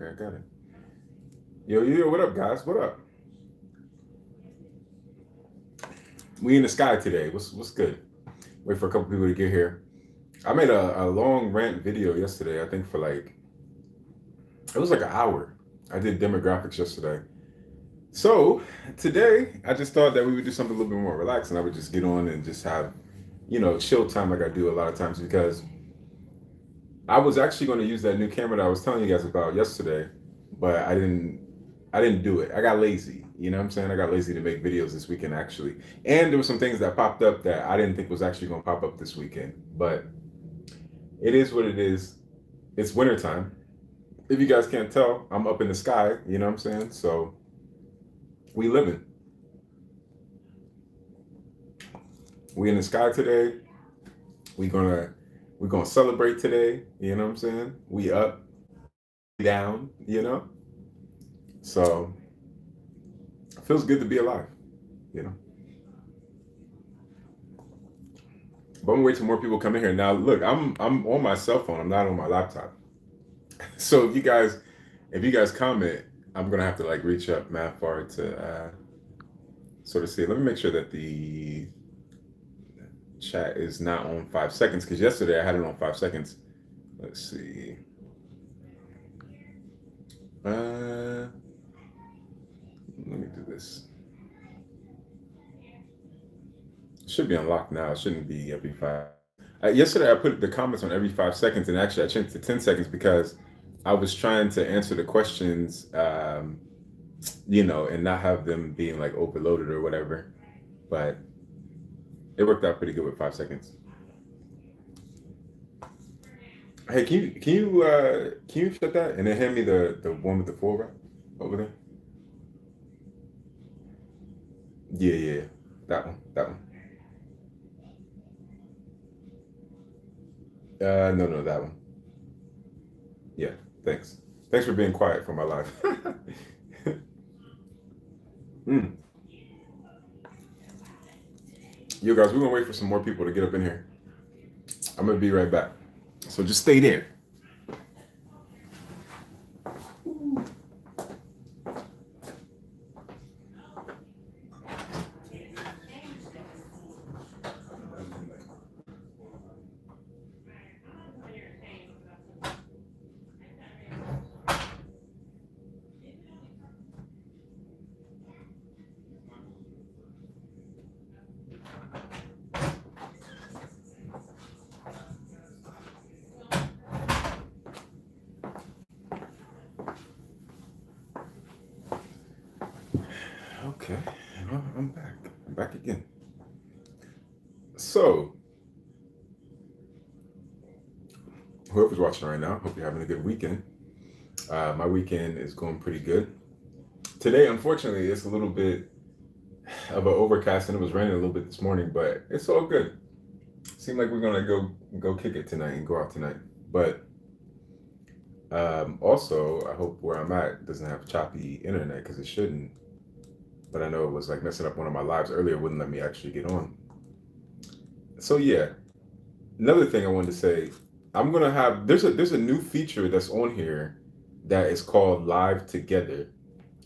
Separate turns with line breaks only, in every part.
Okay, I got it. Yo, what up, guys? What up? We in the sky today. What's good? Wait for a couple people to get here. I made a long rant video yesterday. I think for like it was like an hour. I did demographics yesterday. So today I just thought that we would do something a little bit more relaxed, and I would just get on and just have chill time like I do a lot of times because I was actually going to use that new camera that I was telling you guys about yesterday, but I didn't do it. I got lazy. You know what I'm saying? I got lazy to make videos this weekend actually. And there were some things that popped up that I didn't think was actually going to pop up this weekend. But it is what it is. It's wintertime. If you guys can't tell, I'm up in the sky, you know what I'm saying? So we living. We in the sky today. We gonna we're gonna celebrate today, you know what I'm saying? We up, down, you know? So it feels good to be alive, you know. But I'm gonna wait till more people come in here. Now look, I'm on my cell phone, I'm not on my laptop. So if you guys comment, I'm gonna have to like reach up mad far to sort of see. Let me make sure that the chat is not on 5 seconds because yesterday I had it on 5 seconds. Let's see. Let me do this. It should be unlocked now. It shouldn't be every five. Yesterday I put the comments on every 5 seconds, and actually I changed it to 10 seconds because I was trying to answer the questions, and not have them being like overloaded or whatever. But it worked out pretty good with 5 seconds. Hey, can you shut that and then hand me the one with the full wrap over there? Yeah, that one. No, that one. Yeah, thanks. Thanks for being quiet for my life. mm. Yo, guys, we're gonna wait for some more people to get up in here. I'm gonna be right back. So just stay there. Okay, well, I'm back. I'm back again. So, whoever's watching right now, hope you're having a good weekend. My weekend is going pretty good. Today, unfortunately, it's a little bit of an overcast, and it was raining a little bit this morning, but it's all good. Seems like we're gonna go kick it tonight and go out tonight. But also, I hope where I'm at doesn't have choppy internet because it shouldn't. But I know it was like messing up one of my lives earlier, wouldn't let me actually get on. So yeah, another thing I wanted to say, I'm gonna have there's a new feature that's on here that is called Live Together.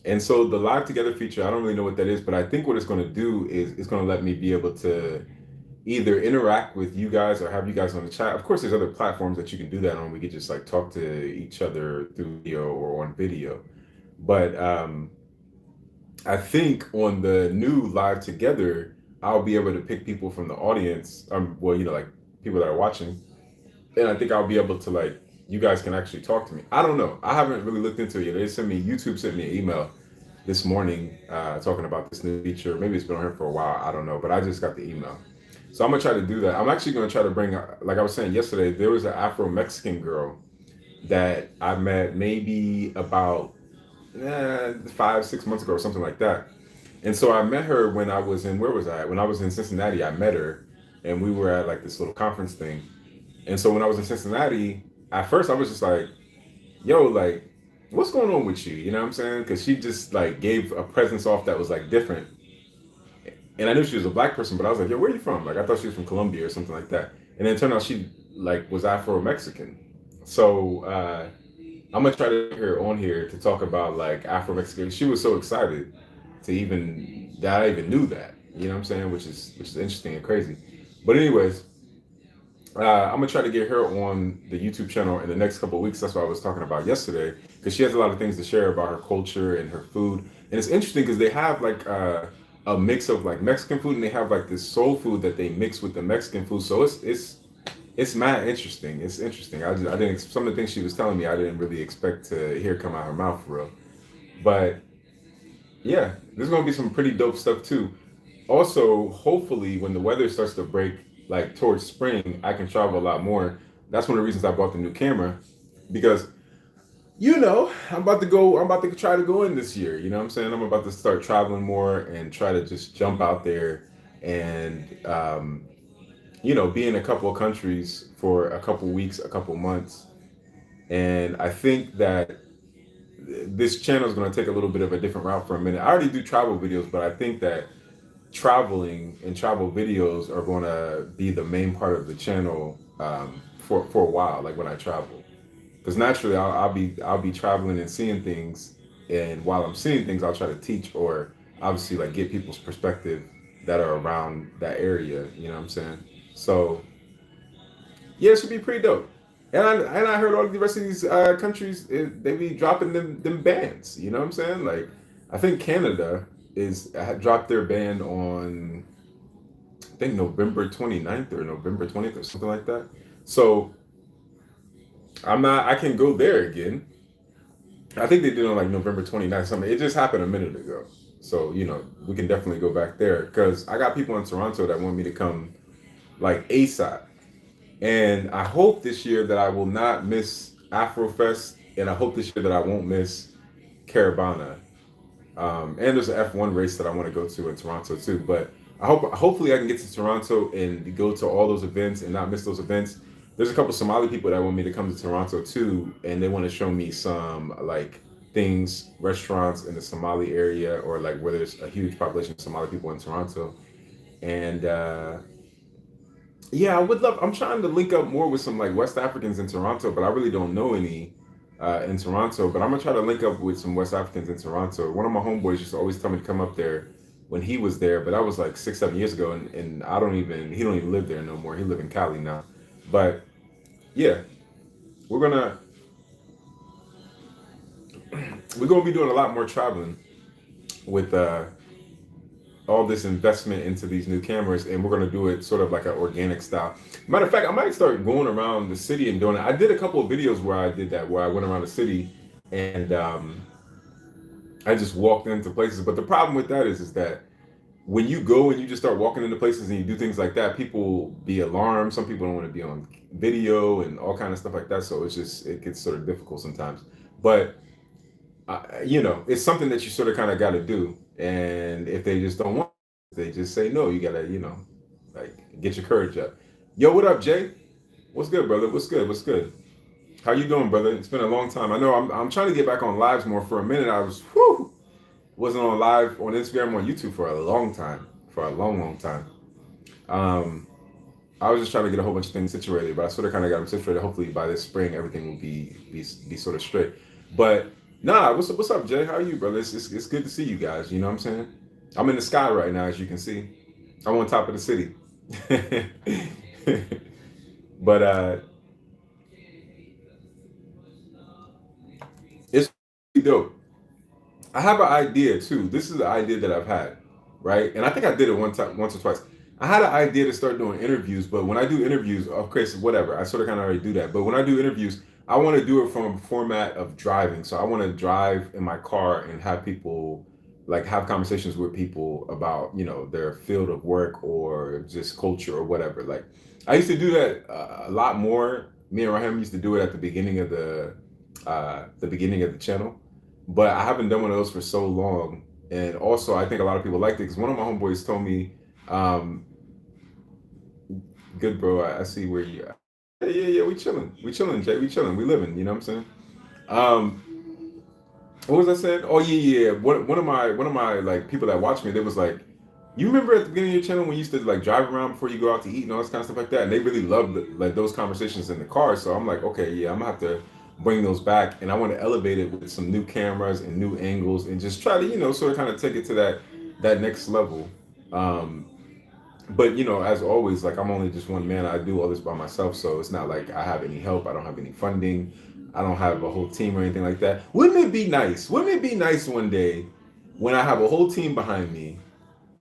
And so the Live Together feature, I don't really know what that is, but I think what it's going to do is it's going to let me be able to either interact with you guys or have you guys on the chat. Of course, there's other platforms that you can do that on. We could just like talk to each other through video or on video. But I think on the new Live Together, I'll be able to pick people from the audience. Well, like people that are watching, and I think I'll be able to like you guys can actually talk to me. I don't know. I haven't really looked into it yet. YouTube sent me an email this morning talking about this new feature. Maybe it's been on here for a while. I don't know, but I just got the email. So I'm gonna try to do that. I'm actually gonna try to bring, like I was saying yesterday, there was an Afro-Mexican girl that I met maybe about 5, 6 months ago or something like that. And so I met her when I was in, where was I? When I was in Cincinnati, I met her and we were at like this little conference thing. And so when I was in Cincinnati, at first I was just like, yo, like, what's going on with you? You know what I'm saying? Because she just like gave a presence off that was like different. And I knew she was a black person, but I was like, yo, where are you from? Like, I thought she was from Colombia or something like that. And then it turned out she like was Afro-Mexican. So I'm gonna try to get her on here to talk about like Afro Mexican. She was so excited to even that I even knew that. You know what I'm saying? Which is interesting and crazy. But anyways, I'm gonna try to get her on the YouTube channel in the next couple of weeks. That's what I was talking about yesterday because she has a lot of things to share about her culture and her food. And it's interesting because they have like a mix of like Mexican food and they have like this soul food that they mix with the Mexican food. So it's mad interesting. It's interesting. I didn't some of the things she was telling me I didn't really expect to hear come out her mouth for real. But yeah, there's gonna be some pretty dope stuff too. Also, hopefully, when the weather starts to break, like towards spring, I can travel a lot more. That's one of the reasons I bought the new camera, because I'm about to go. I'm about to try to go in this year. You know what I'm saying? I'm about to start traveling more and try to just jump out there and be in a couple of countries for a couple weeks, a couple months. And I think that this channel is going to take a little bit of a different route for a minute. I already do travel videos, but I think that traveling and travel videos are going to be the main part of the channel for a while. Like when I travel, because naturally I'll be traveling and seeing things, and while I'm seeing things, I'll try to teach or obviously like get people's perspective that are around that area. You know what I'm saying? So yeah, it should be pretty dope. And I heard all the rest of these countries they be dropping them bans. You know what I'm saying? Like I think Canada is had dropped their ban on I think November 29th or November 20th or something like that. So I can go there again. I think they did on like November 29th something. It just happened a minute ago. So, we can definitely go back there because I got people in Toronto that want me to come like ASAP. And I hope this year that I will not miss Afrofest, and I hope this year that I won't miss Caravana. And there's an F1 race that I want to go to in Toronto too. But hopefully I can get to Toronto and go to all those events and not miss those events. There's a couple Somali people that want me to come to Toronto too, and they want to show me some like things, restaurants in the Somali area or like where there's a huge population of Somali people in Toronto. And yeah, I would love. I'm trying to link up more with some like West Africans in Toronto, but I really don't know any in Toronto. But I'm gonna try to link up with some West Africans in Toronto. One of my homeboys used to always tell me to come up there when he was there, but that was like 6, 7 years ago, and he don't even live there no more. He live in Cali now. But yeah, we're gonna we're gonna be doing a lot more traveling with all this investment into these new cameras, and we're going to do it sort of like an organic style. Matter of fact, I might start going around the city and doing it. I did a couple of videos where I did that, where I went around the city and I just walked into places. But the problem with that is that when you go and you just start walking into places and you do things like that, people be alarmed. Some people don't want to be on video and all kind of stuff like that. So it gets sort of difficult sometimes. But it's something that you sort of kind of got to do. And if they just don't want, they just say no. You gotta, like get your courage up. Yo, what up, Jay? What's good, brother? What's good? What's good? How you doing, brother? It's been a long time. I know I'm trying to get back on lives more. For a minute, I wasn't on live on Instagram or YouTube for a long time, for a long, long time. Um, I was just trying to get a whole bunch of things situated, but I sort of kind of got them situated. Hopefully by this spring, everything will be sort of straight. But nah, what's up, Jay? How are you, brother? It's good to see you guys. You know what I'm saying? I'm in the sky right now, as you can see. I'm on top of the city. But it's really dope. I have an idea too. This is an idea that I've had, right? And I think I did it one time, once or twice. I had an idea to start doing interviews, but when I do interviews, okay, so whatever. I sort of kind of already do that. But when I do interviews, I want to do it from a format of driving. So I want to drive in my car and have people like have conversations with people about, their field of work or just culture or whatever. Like I used to do that a lot more. Me and Raheem used to do it at the beginning of the channel, but I haven't done one of those for so long. And also, I think a lot of people liked it because one of my homeboys told me, um, "Good bro, I see where you." Yeah, yeah, yeah. We chilling, Jay. We chilling. We living. You know what I'm saying? Um, what was I saying? Oh yeah, yeah. One of my like people that watch me, they was like, "You remember at the beginning of your channel when you used to like drive around before you go out to eat and all this kind of stuff like that?" And they really loved like those conversations in the car. So I'm like, okay, yeah, I'm gonna have to bring those back, and I want to elevate it with some new cameras and new angles, and just try to, sort of kind of take it to that next level. Um, but as always, like, I'm only just one man. I do all this by myself, so it's not like I have any help. I don't have any funding. I don't have a whole team or anything like that. Wouldn't it be nice? Wouldn't it be nice one day when I have a whole team behind me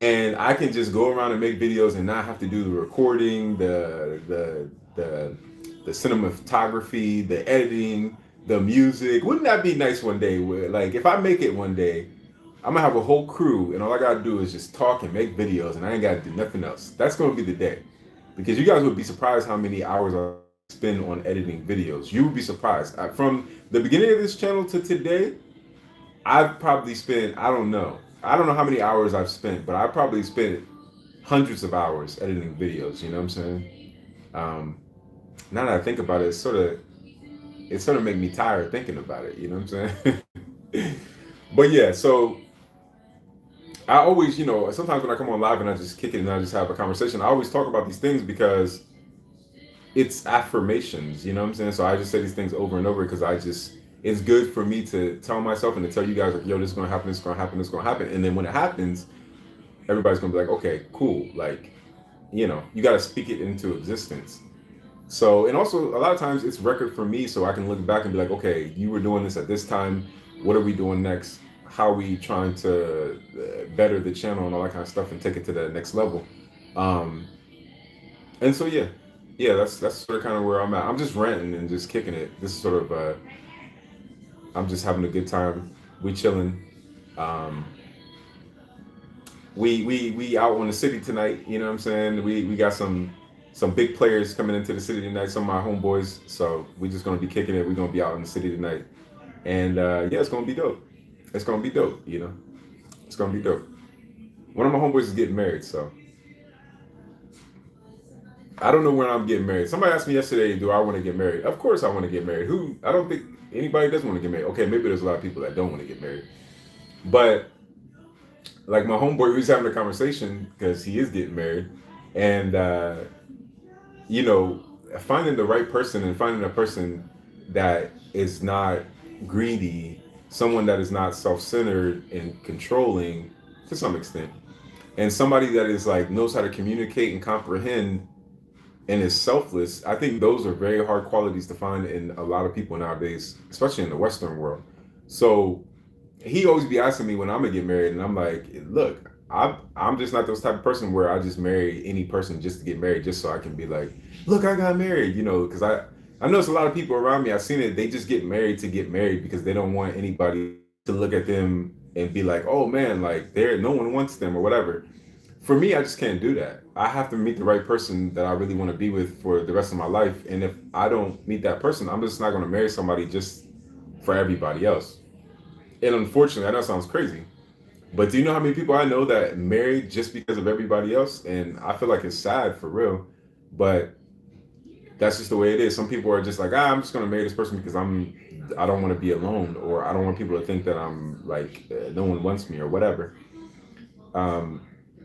and I can just go around and make videos and not have to do the recording, the cinematography, the editing, the music? Wouldn't that be nice one day? Where, like, if I make it one day, I'm gonna have a whole crew, and all I gotta do is just talk and make videos, and I ain't gotta do nothing else. That's gonna be the day, because you guys would be surprised how many hours I spend on editing videos. You would be surprised. From the beginning of this channel to today, I've probably spent, I don't know how many hours I've spent, but I probably spent hundreds of hours editing videos. You know what I'm saying? Now that I think about it, it sort of make me tired thinking about it. You know what I'm saying? But yeah, so I always, sometimes when I come on live and I just kick it and I just have a conversation, I always talk about these things because it's affirmations, you know what I'm saying? So I just say these things over and over because it's good for me to tell myself and to tell you guys, like, yo, this is going to happen, this is going to happen, this is going to happen. And then when it happens, everybody's going to be like, okay, cool. Like, you got to speak it into existence. So, and also a lot of times it's record for me, so I can look back and be like, okay, you were doing this at this time. What are we doing next? How are we trying to better the channel and all that kind of stuff and take it to the next level? And so, yeah, that's sort of kind of where I'm at. I'm just ranting and just kicking it. This is sort of, I'm just having a good time. We chilling. Um, we out on the city tonight. You know what I'm saying? We got some big players coming into the city tonight. Some of my homeboys. So we just gonna be kicking it. We're gonna be out in the city tonight, and yeah, it's gonna be dope. It's gonna be dope. It's gonna be dope. One of my homeboys is getting married, so I don't know when I'm getting married. Somebody asked me yesterday, do I want to get married? Of course I want to get married. I don't think anybody doesn't want to get married. Okay, maybe there's a lot of people that don't want to get married. But like my homeboy, we was having a conversation because he is getting married. And, finding the right person and finding a person that is not greedy, someone that is not self-centered and controlling to some extent, and somebody that is like knows how to communicate and comprehend and is selfless. I think those are very hard qualities to find in a lot of people nowadays, especially in the Western world. So he always be asking me when I'm gonna get married, and I'm like, look, I'm just not those type of person where I just marry any person just to get married, just so I can be like, look, I got married, because I notice a lot of people around me, I've seen it, they just get married to get married because they don't want anybody to look at them and be like, oh man, like no one wants them or whatever. For me, I just can't do that. I have to meet the right person that I really want to be with for the rest of my life. And if I don't meet that person, I'm just not going to marry somebody just for everybody else. And unfortunately, I know it sounds crazy, but do you know how many people I know that married just because of everybody else? And I feel like it's sad for real, but that's just the way it is. Some people are just like, I'm just going to marry this person because I don't want to be alone, or I don't want people to think that I'm like, no one wants me or whatever.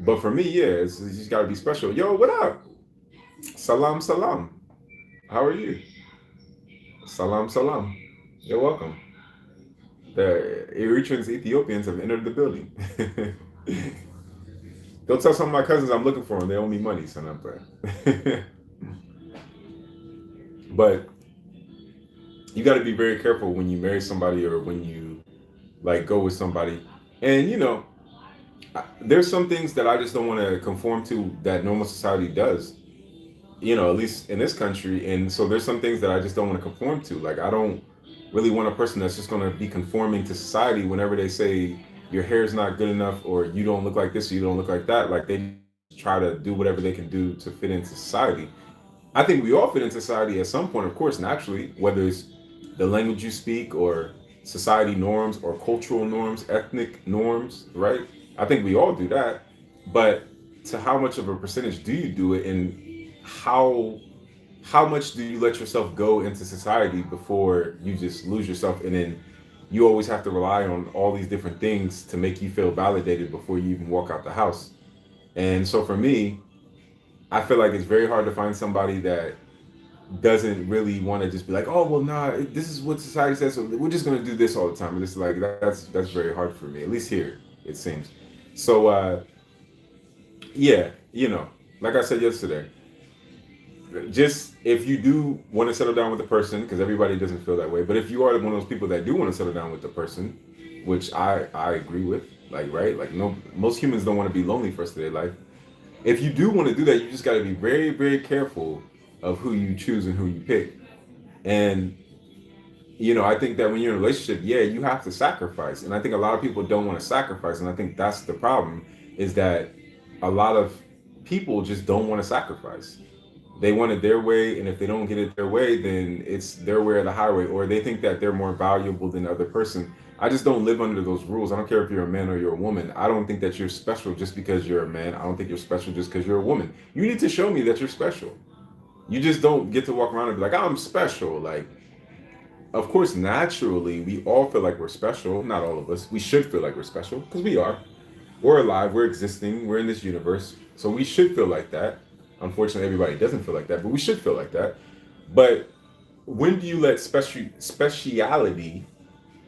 But for me, yeah, it's just got to be special. Yo, what up? Salam, salam. How are you? Salam, salam. You're welcome. The Eritreans, Ethiopians have entered the building. Don't tell some of my cousins I'm looking for them. They owe me money, son. I'm bad. But you got to be very careful when you marry somebody or when you like go with somebody. And there's some things that I just don't want to conform to that normal society does. At least in this country. And so there's some things that I just don't want to conform to. Like, I don't really want a person that's just going to be conforming to society whenever they say your hair is not good enough or you don't look like this or you don't look like that. Like, they try to do whatever they can do to fit into society. I think we all fit into society at some point, of course, naturally, whether it's the language you speak or society norms or cultural norms, ethnic norms, right? I think we all do that. But to how much of a percentage do you do it, and how much do you let yourself go into society before you just lose yourself, and then you always have to rely on all these different things to make you feel validated before you even walk out the house. And so for me, I feel like it's very hard to find somebody that doesn't really want to just be like, oh well, nah, this is what society says, so we're just gonna do this all the time. And it's like that's very hard for me, at least here it seems. So yeah, like I said yesterday, just if you do want to settle down with the person, because everybody doesn't feel that way, but if you are one of those people that do want to settle down with the person, which I agree with, like right, like no, most humans don't want to be lonely for the rest of their life. If you do want to do that, you just got to be very very careful of who you choose and who you pick. And I think that when you're in a relationship, yeah, you have to sacrifice. And I think a lot of people don't want to sacrifice. And I think that's the problem, is that a lot of people just don't want to sacrifice. They want it their way, and if they don't get it their way, then it's their way or the highway, or they think that they're more valuable than the other person. I just don't live under those rules. I don't care if you're a man or you're a woman. I don't think that you're special just because you're a man. I don't think you're special just because you're a woman. You need to show me that you're special. You just don't get to walk around and be like, I'm special. Like, of course, naturally, we all feel like we're special. Not all of us. We should feel like we're special because we are. We're alive. We're existing. We're in this universe. So we should feel like that. Unfortunately, everybody doesn't feel like that, but we should feel like that. But when do you let speciality,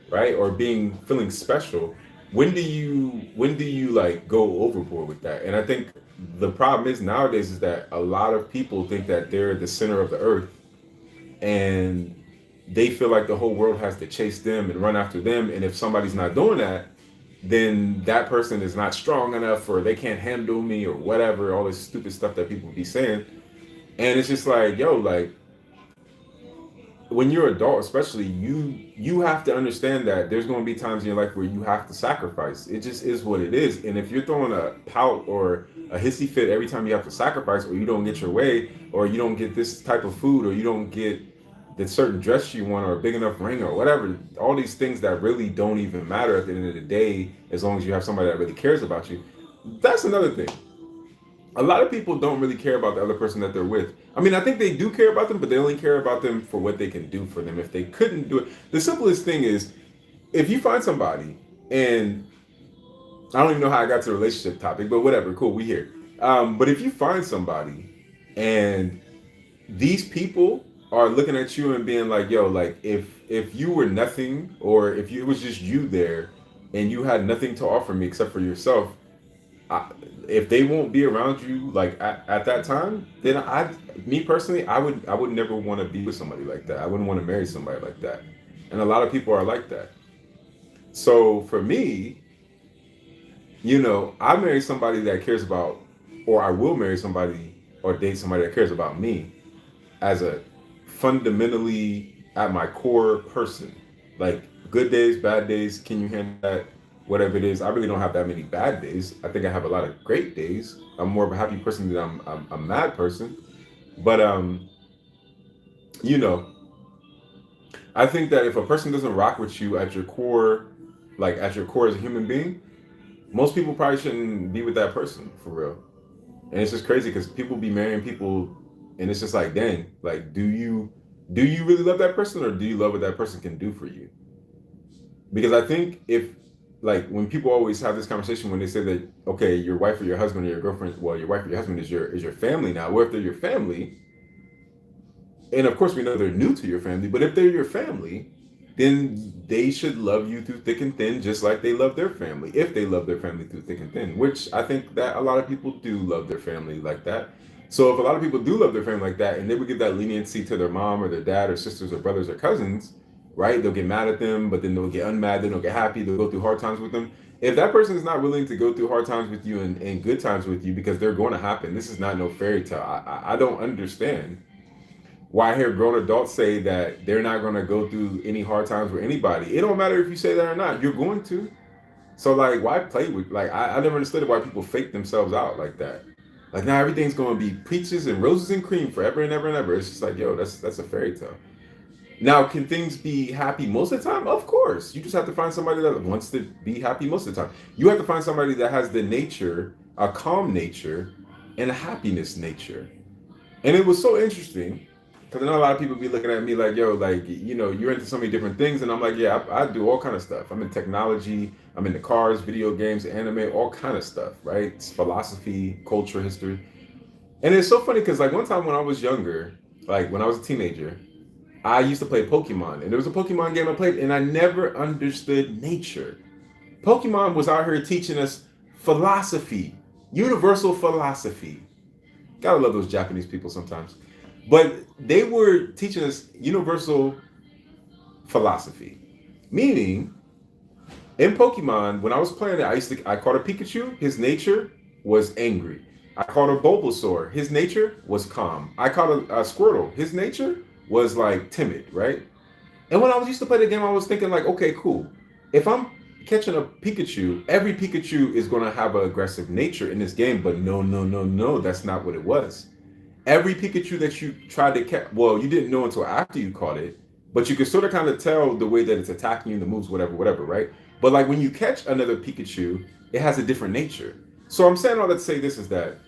right, or feeling special? When do you like go overboard with that? And I think the problem is nowadays is that a lot of people think that they're the center of the earth, and they feel like the whole world has to chase them and run after them. And if somebody's not doing that, then that person is not strong enough, or they can't handle me, or whatever, all this stupid stuff that people be saying. And it's just like, yo, like, when you're an adult, especially, you have to understand that there's going to be times in your life where you have to sacrifice. It just is what it is. And if you're throwing a pout or a hissy fit every time you have to sacrifice, or you don't get your way, or you don't get this type of food, or you don't get that certain dress you want, or a big enough ring, or whatever, all these things that really don't even matter at the end of the day, as long as you have somebody that really cares about you. That's another thing. A lot of people don't really care about the other person that they're with. I mean, I think they do care about them, but they only care about them for what they can do for them. If they couldn't do it, the simplest thing is, if you find somebody, and I don't even know how I got to the relationship topic, but whatever, cool, we here. But if you find somebody, and these people are looking at you and being like, yo, like, if you were nothing, or if it was just you there, and you had nothing to offer me except for yourself, I, if they won't be around you like at that time, then me personally, I would never want to be with somebody like that. I wouldn't want to marry somebody like that. And a lot of people are like that. So for me, I marry somebody that cares about, or I will marry somebody or date somebody that cares about me as a fundamentally at my core person. Like, good days, bad days, can you handle that? Whatever it is, I really don't have that many bad days. I think I have a lot of great days. I'm more of a happy person than I'm a mad person. But you know, I think that if a person doesn't rock with you at your core, like at your core as a human being, most people probably shouldn't be with that person for real. And it's just crazy because people be marrying people, and it's just like, dang, like, do you really love that person, or do you love what that person can do for you? Because I think if, like, when people always have this conversation when they say that, okay, your wife or your husband or your girlfriend, well, your wife or your husband is your family now. Well, if they're your family, and of course we know they're new to your family, but if they're your family, then they should love you through thick and thin, just like they love their family, if they love their family through thick and thin, which I think that a lot of people do love their family like that. So if a lot of people do love their family like that, and they would give that leniency to their mom or their dad or sisters or brothers or cousins, right? They'll get mad at them, but then they'll get unmad, then they'll get happy, they'll go through hard times with them. If that person is not willing to go through hard times with you and good times with you, because they're going to happen, this is not no fairy tale. I don't understand why I hear grown adults say that they're not going to go through any hard times with anybody. It don't matter if you say that or not. You're going to. So, like, why play with, like, I never understood why people fake themselves out like that. Like, now everything's going to be peaches and roses and cream forever and ever and ever. It's just like, yo, that's a fairy tale. Now, can things be happy most of the time? Of course. You just have to find somebody that wants to be happy most of the time. You have to find somebody that has the nature, a calm nature, and a happiness nature. And it was so interesting because I know a lot of people be looking at me like, yo, like, you're into so many different things. And I'm like, yeah, I do all kind of stuff. I'm in technology, I'm into cars, video games, anime, all kind of stuff, right? It's philosophy, culture, history. And it's so funny because, like, one time when I was younger, like when I was a teenager, I used to play Pokemon, and there was a Pokemon game I played, and I never understood nature. Pokemon was out here teaching us philosophy, universal philosophy. Gotta love those Japanese people sometimes. But they were teaching us universal philosophy. Meaning, in Pokemon, when I was playing it, I caught a Pikachu, his nature was angry. I caught a Bulbasaur, his nature was calm. I caught a Squirtle, his nature was like timid, right? And when I was used to play the game, I was thinking like, okay, cool. If I'm catching a Pikachu, every Pikachu is gonna have an aggressive nature in this game, but no, no, no, no, that's not what it was. Every Pikachu that you tried to catch, well, you didn't know until after you caught it, but you could sort of kind of tell the way that it's attacking you, the moves, whatever, whatever, right? But like when you catch another Pikachu, it has a different nature. So I'm saying all that to say this is that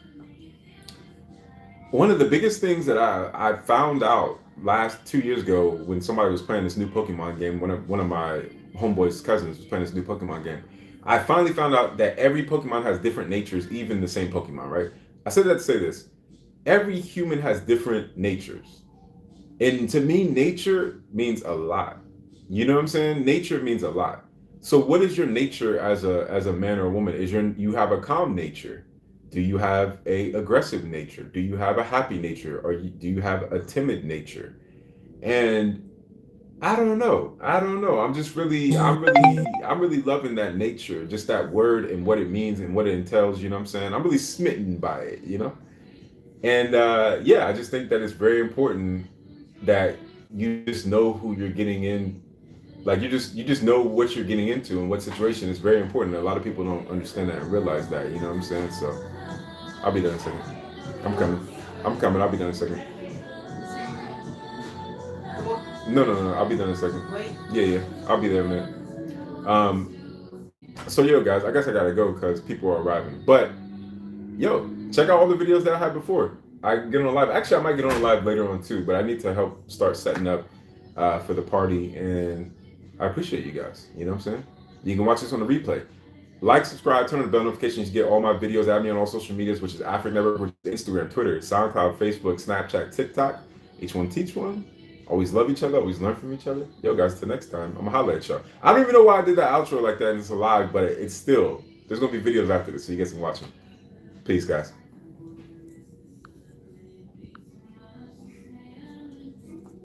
one of the biggest things that I found out last 2 years ago when somebody was playing this new Pokemon game, one of my homeboys' cousins was playing this new Pokemon game. I finally found out that every Pokemon has different natures, even the same Pokemon, right? I said that to say this. Every human has different natures. And to me, nature means a lot. You know what I'm saying? Nature means a lot. So what is your nature as a man or a woman? You have a calm nature? Do you have a aggressive nature? Do you have a happy nature? Or do you have a timid nature? And I don't know. I don't know. I'm really loving that nature, just that word and what it means and what it entails, you know what I'm saying? I'm really smitten by it, you know? And yeah, I just think that it's very important that you just know who you're getting in. Like you just know what you're getting into and what situation is very important. A lot of people don't understand that and realize that, you know what I'm saying? So I'll be done in a second. I'm coming. I'm coming. I'll be done in a second. No, no, no. I'll be done in a second. Yeah, yeah. I'll be there in a minute. So yo, guys, I guess I gotta go because people are arriving. But yo, check out all the videos that I had before. I can get on live. Actually, I might get on live later on too, but I need to help start setting up for the party, and I appreciate you guys. You know what I'm saying? You can watch this on the replay. Like, subscribe, turn on the bell notifications. You get all my videos. Add me on all social medias, which is African Network, which is Instagram, Twitter, SoundCloud, Facebook, Snapchat, TikTok. Each one teach one. Always love each other. Always learn from each other. Yo, guys, till next time. I'm going to holler at y'all. I don't even know why I did that outro like that and it's live, but it's still, there's going to be videos after this, so you guys can watch them. Peace, guys.